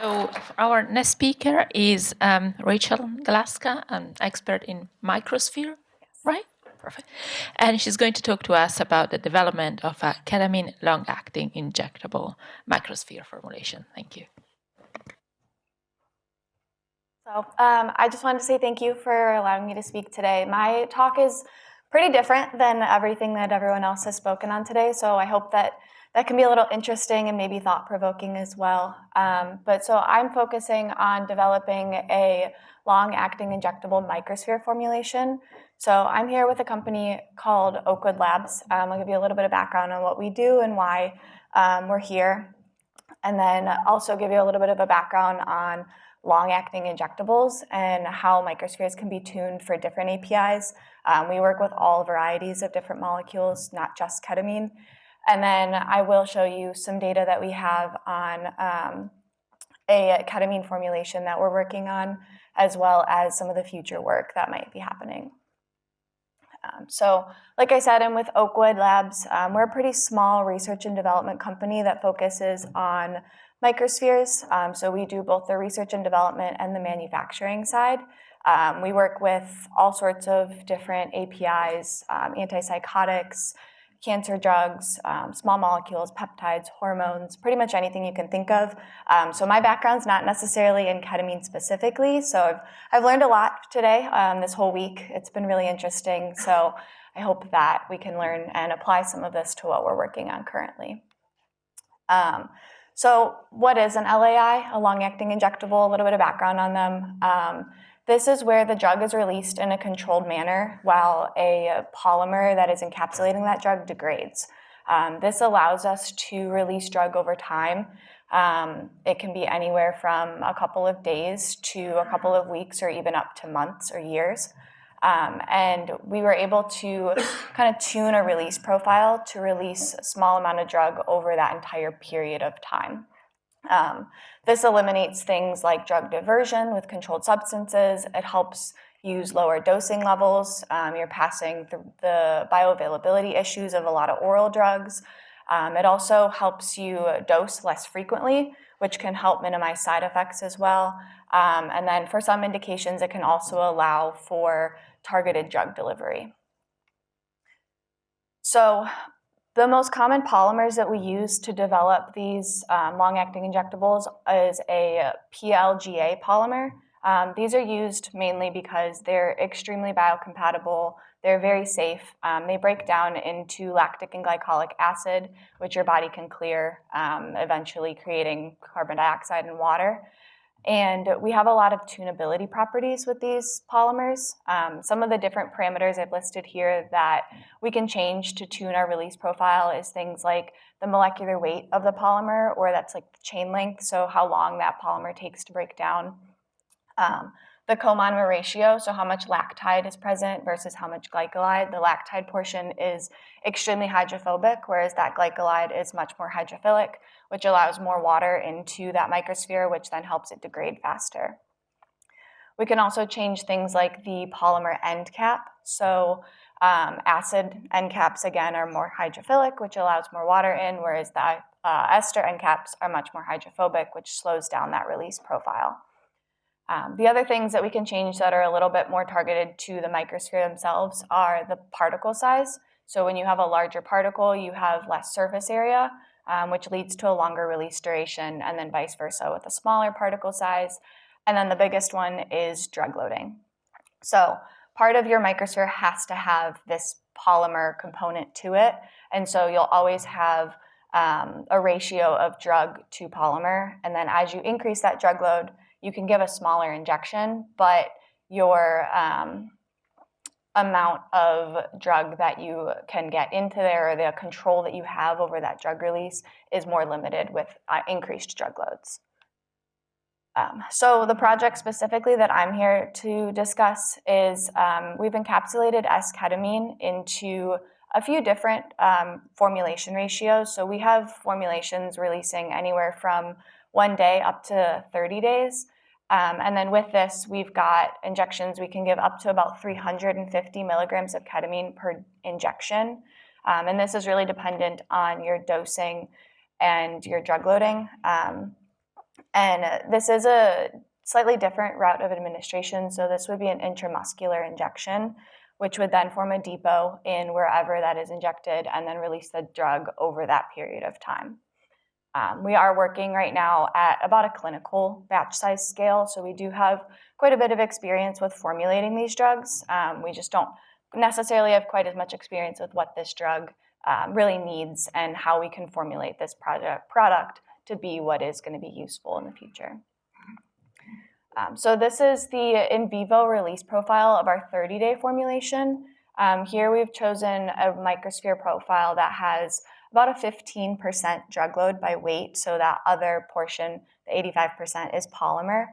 So our next speaker is Rachel Galaska, an expert in microsphere, right? Perfect. And she's going to talk to us about the development of a ketamine long-acting injectable microsphere formulation. Thank you. So I just wanted to say thank you for allowing me to speak today. My talk is pretty different than everything that everyone else has spoken on today, so I hope that can be a little interesting and maybe thought-provoking as well. So I'm focusing on developing a long-acting injectable microsphere formulation. So I'm here with a company called Oakwood Labs. I'll give you a little bit of background on what we do and why we're here, and then also give you a little bit of a background on long-acting injectables and how microspheres can be tuned for different APIs. We work with all varieties of different molecules, not just ketamine. And then I will show you some data that we have on a ketamine formulation that we're working on, as well as some of the future work that might be happening. So like I said, I'm with Oakwood Labs. We're a pretty small research and development company that focuses on microspheres. So we do both the research and development and the manufacturing side. We work with all sorts of different APIs, antipsychotics, cancer drugs, small molecules, peptides, hormones, pretty much anything you can think of. So my background's not necessarily in ketamine specifically, so I've learned a lot today, this whole week. It's been really interesting, so I hope that we can learn and apply some of this to what we're working on currently. So what is an LAI, a long-acting injectable? A little bit of background on them. This is where the drug is released in a controlled manner while a polymer that is encapsulating that drug degrades. This allows us to release drug over time. It can be anywhere from a couple of days to a couple of weeks or even up to months or years. And we were able to kind of tune a release profile to release a small amount of drug over that entire period of time. This eliminates things like drug diversion with controlled substances. It helps use lower dosing levels. You're passing the bioavailability issues of a lot of oral drugs. It also helps you dose less frequently, which can help minimize side effects as well. And then for some indications, it can also allow for targeted drug delivery. So the most common polymers that we use to develop these long-acting injectables is a PLGA polymer. These are used mainly because they're extremely biocompatible. They're very safe. They break down into lactic and glycolic acid, which your body can clear, eventually creating carbon dioxide and water. And we have a lot of tunability properties with these polymers. Some of the different parameters I've listed here that we can change to tune our release profile is things like the molecular weight of the polymer, or that's like the chain length, so how long that polymer takes to break down. The comonomer ratio, so how much lactide is present versus how much glycolide. The lactide portion is extremely hydrophobic, whereas that glycolide is much more hydrophilic, which allows more water into that microsphere, which then helps it degrade faster. We can also change things like the polymer end cap. So acid end caps, again, are more hydrophilic, which allows more water in, whereas the ester end caps are much more hydrophobic, which slows down that release profile. The other things that we can change that are a little bit more targeted to the microsphere themselves are the particle size. So when you have a larger particle, you have less surface area, which leads to a longer release duration, and then vice versa with a smaller particle size. And then the biggest one is drug loading. So part of your microsphere has to have this polymer component to it, and so you'll always have a ratio of drug to polymer, and then as you increase that drug load, you can give a smaller injection, but your amount of drug that you can get into there, or the control that you have over that drug release, is more limited with increased drug loads. So the project specifically that I'm here to discuss is we've encapsulated S-ketamine into a few different formulation ratios. So we have formulations releasing anywhere from 1 day up to 30 days. And then with this, we've got injections. We can give up to about 350 milligrams of ketamine per injection. And this is really dependent on your dosing and your drug loading. And this is a slightly different route of administration. So this would be an intramuscular injection, which would then form a depot in wherever that is injected and then release the drug over that period of time. We are working right now at about a clinical batch size scale, so we do have quite a bit of experience with formulating these drugs. We just don't necessarily have quite as much experience with what this drug really needs and how we can formulate this product to be what is going to be useful in the future. So this is the in vivo release profile of our 30-day formulation. Here we've chosen a microsphere profile that has about a 15% drug load by weight, so that other portion, the 85%, is polymer.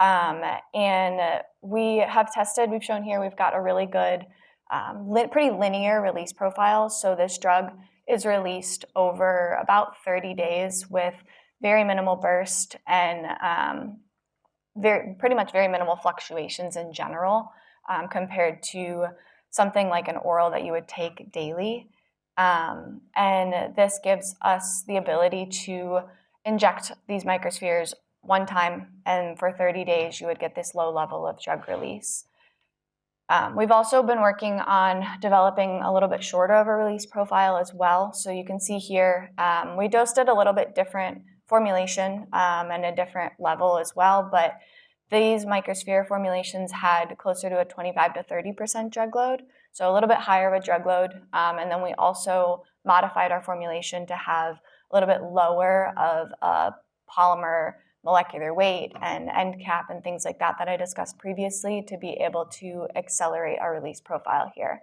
And we have tested, we've shown here, we've got a really good, pretty linear release profile. So this drug is released over about 30 days with very minimal burst and pretty much very minimal fluctuations in general compared to something like an oral that you would take daily. And this gives us the ability to inject these microspheres one time, and for 30 days you would get this low level of drug release. We've also been working on developing a little bit shorter of a release profile as well. So you can see here, we dosed it a little bit different formulation and a different level as well, but these microsphere formulations had closer to a 25 to 30% drug load, so a little bit higher of a drug load. And then we also modified our formulation to have a little bit lower of a polymer molecular weight and end cap and things like that that I discussed previously to be able to accelerate our release profile here.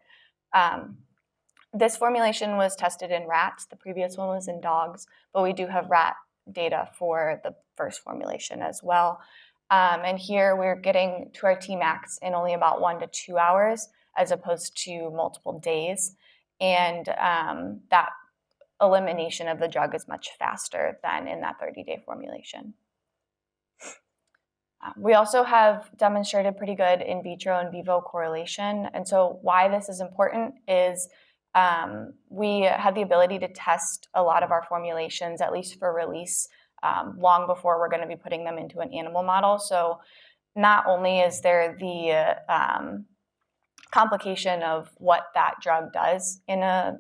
This formulation was tested in rats. The previous one was in dogs, but we do have rat data for the first formulation as well. And here we're getting to our Tmax in only about 1 to 2 hours as opposed to multiple days. And that elimination of the drug is much faster than in that 30-day formulation. We also have demonstrated pretty good in vitro and vivo correlation. And so why this is important is we have the ability to test a lot of our formulations, at least for release, long before we're going to be putting them into an animal model. So not only is there the complication of what that drug does in a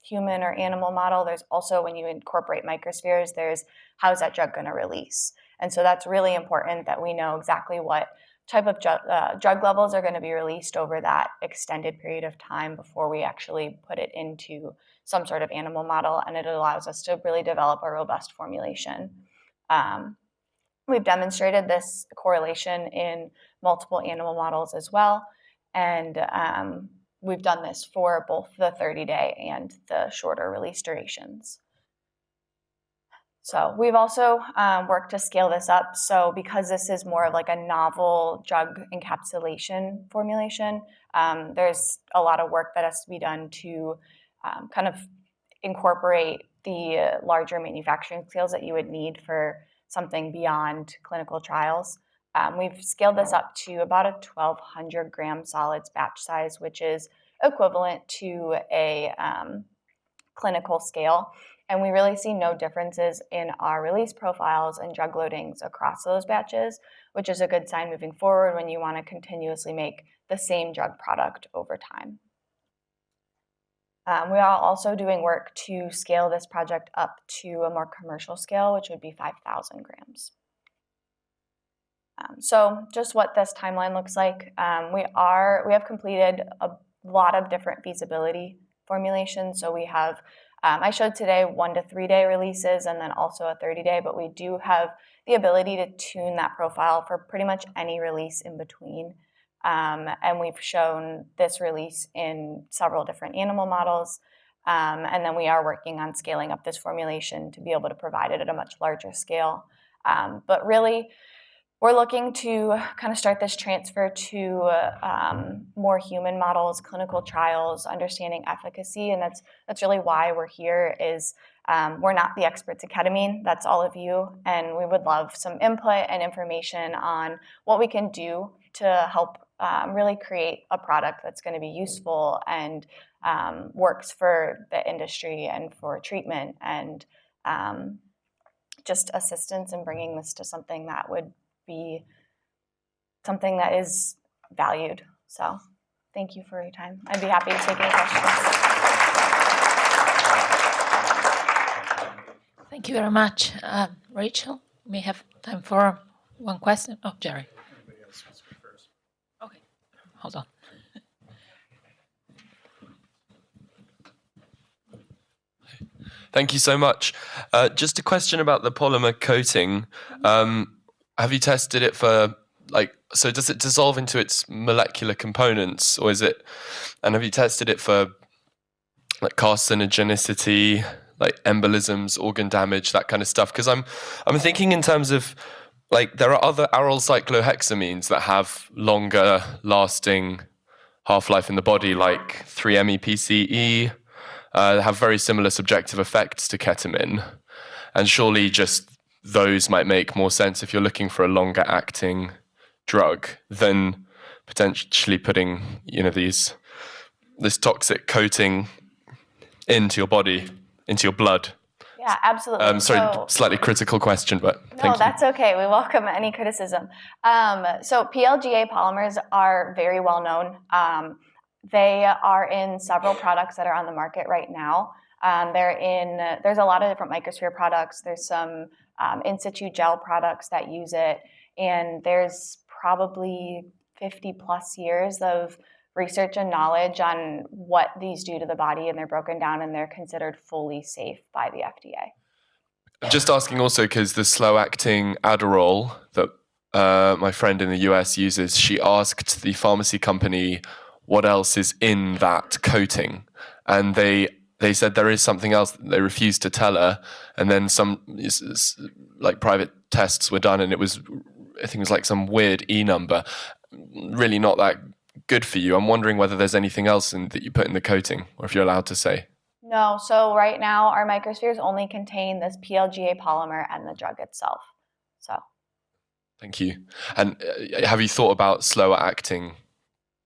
human or animal model, there's also, when you incorporate microspheres, there's how's that drug going to release. And so that's really important that we know exactly what type of drug levels are going to be released over that extended period of time before we actually put it into some sort of animal model, and it allows us to really develop a robust formulation. We've demonstrated this correlation in multiple animal models as well, and we've done this for both the 30-day and the shorter release durations. So we've also worked to scale this up. So because this is more of like a novel drug encapsulation formulation, there's a lot of work that has to be done to kind of incorporate the larger manufacturing scales that you would need for something beyond clinical trials. We've scaled this up to about a 1,200 gram solids batch size, which is equivalent to a clinical scale. And we really see no differences in our release profiles and drug loadings across those batches, which is a good sign moving forward when you want to continuously make the same drug product over time. We are also doing work to scale this project up to a more commercial scale, which would be 5,000 grams. So just what this timeline looks like, we have completed a lot of different feasibility formulations. So we have, I showed today 1 to 3 day releases and then also a 30-day, but we do have the ability to tune that profile for pretty much any release in between. And we've shown this release in several different animal models. And then we are working on scaling up this formulation to be able to provide it at a much larger scale. But really, we're looking to kind of start this transfer to more human models, clinical trials, understanding efficacy, and that's really why we're here. Is we're not the experts at ketamine, that's all of you, and we would love some input and information on what we can do to help really create a product that's going to be useful and works for the industry and for treatment and just assistance in bringing this to something that would be something that is valued. So thank you for your time. I'd be happy to take any questions. Thank you very much. Rachel, we have time for one question. Oh, Jerry. Anybody else wants to go first? Okay, hold on. Thank you so much. Just a question about the polymer coating. Have you tested it for, so does it dissolve into its molecular components, or is it, and have you tested it for like carcinogenicity, like embolisms, organ damage, that kind of stuff? Because I'm thinking in terms of, like, there are other aryl cyclohexamines that have longer lasting half-life in the body, like 3-MePCE, have very similar subjective effects to ketamine. And surely just those might make more sense if you're looking for a longer acting drug than potentially putting, this toxic coating into your body, into your blood. Yeah, absolutely. Slightly critical question, but thank you. No, that's okay. We welcome any criticism. So PLGA polymers are very well known. They are in several products that are on the market right now. There's a lot of different microsphere products. There's some in situ gel products that use it. And there's probably 50 plus years of research and knowledge on what these do to the body, and they're broken down and they're considered fully safe by the FDA. I'm just asking also because the slow-acting Adderall that my friend in the US uses, she asked the pharmacy company what else is in that coating, and they said there is something else that they refused to tell her, and then some like private tests were done, and I think it was like some weird E number, really not that good for you. I'm wondering whether there's anything else that you put in the coating, or if you're allowed to say. No, so right now our microspheres only contain this PLGA polymer and the drug itself. So. Thank you. And have you thought about slower acting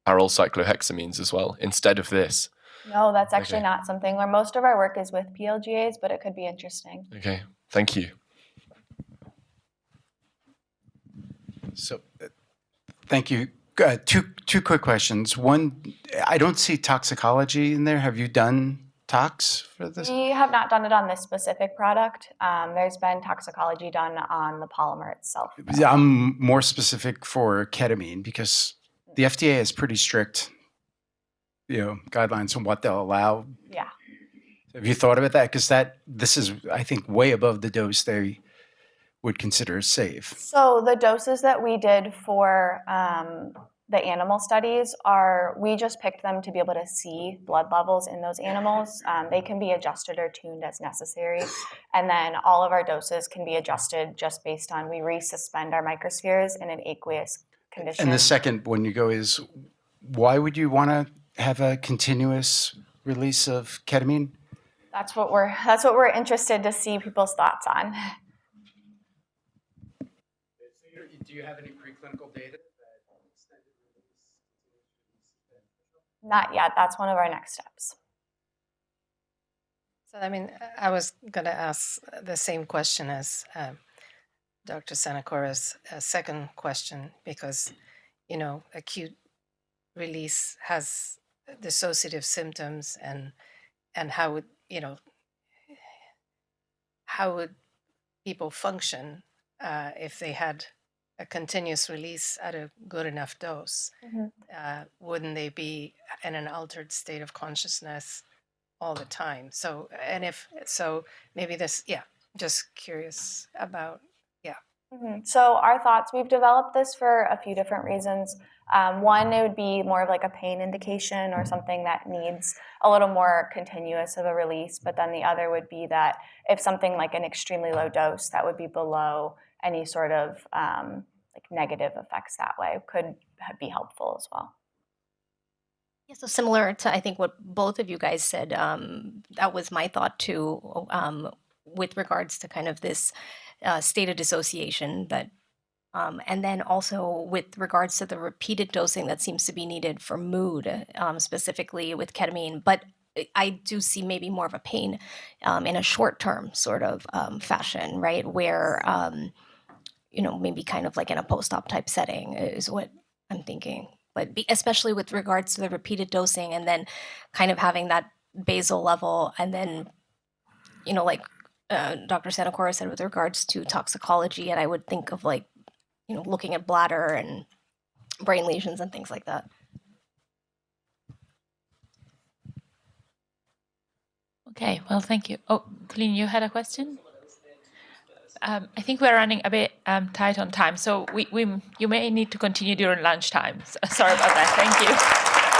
aryl cyclohexamines as well instead of this? No, that's actually not something where most of our work is with PLGAs, but it could be interesting. Okay, thank you. So, thank you. Two quick questions. One, I don't see toxicology in there. Have you done tox for this? We have not done it on this specific product. There's been toxicology done on the polymer itself. I'm more specific for ketamine because the FDA has pretty strict, guidelines on what they'll allow. Yeah. Have you thought about that? Because this is, I think, way above the dose they would consider safe. So the doses that we did for the animal studies we just picked them to be able to see blood levels in those animals. They can be adjusted or tuned as necessary. And then all of our doses can be adjusted just based on, we resuspend our microspheres in an aqueous condition. And the second one you go is, why would you want to have a continuous release of ketamine? That's what we're interested to see people's thoughts on. Do you have any preclinical data? Not yet. That's one of our next steps. So, I was going to ask the same question as Dr. Sanacora's second question, because, acute release has dissociative symptoms, and how would people function if they had a continuous release at a good enough dose? Mm-hmm. Wouldn't they be in an altered state of consciousness all the time? So, and if so, maybe this, just curious about, Mm-hmm. So our thoughts, we've developed this for a few different reasons. One, it would be more of like a pain indication or something that needs a little more continuous of a release. But then the other would be that if something like an extremely low dose that would be below any sort of like negative effects that way could be helpful as well. Yeah, so similar to I think what both of you guys said, that was my thought too, with regards to kind of this state of dissociation that, and then also with regards to the repeated dosing that seems to be needed for mood, specifically with ketamine. But I do see maybe more of a pain in a short-term sort of fashion, right? Where, maybe kind of like in a post-op type setting is what I'm thinking. But especially with regards to the repeated dosing and then kind of having that basal level and then, like Dr. Sanacora said with regards to toxicology, and I would think of like, looking at bladder and brain lesions and things like that. Okay, well, thank you. Oh, Colleen, you had a question? I think we're running a bit tight on time, so you may need to continue during lunchtime. Sorry about that. Thank you.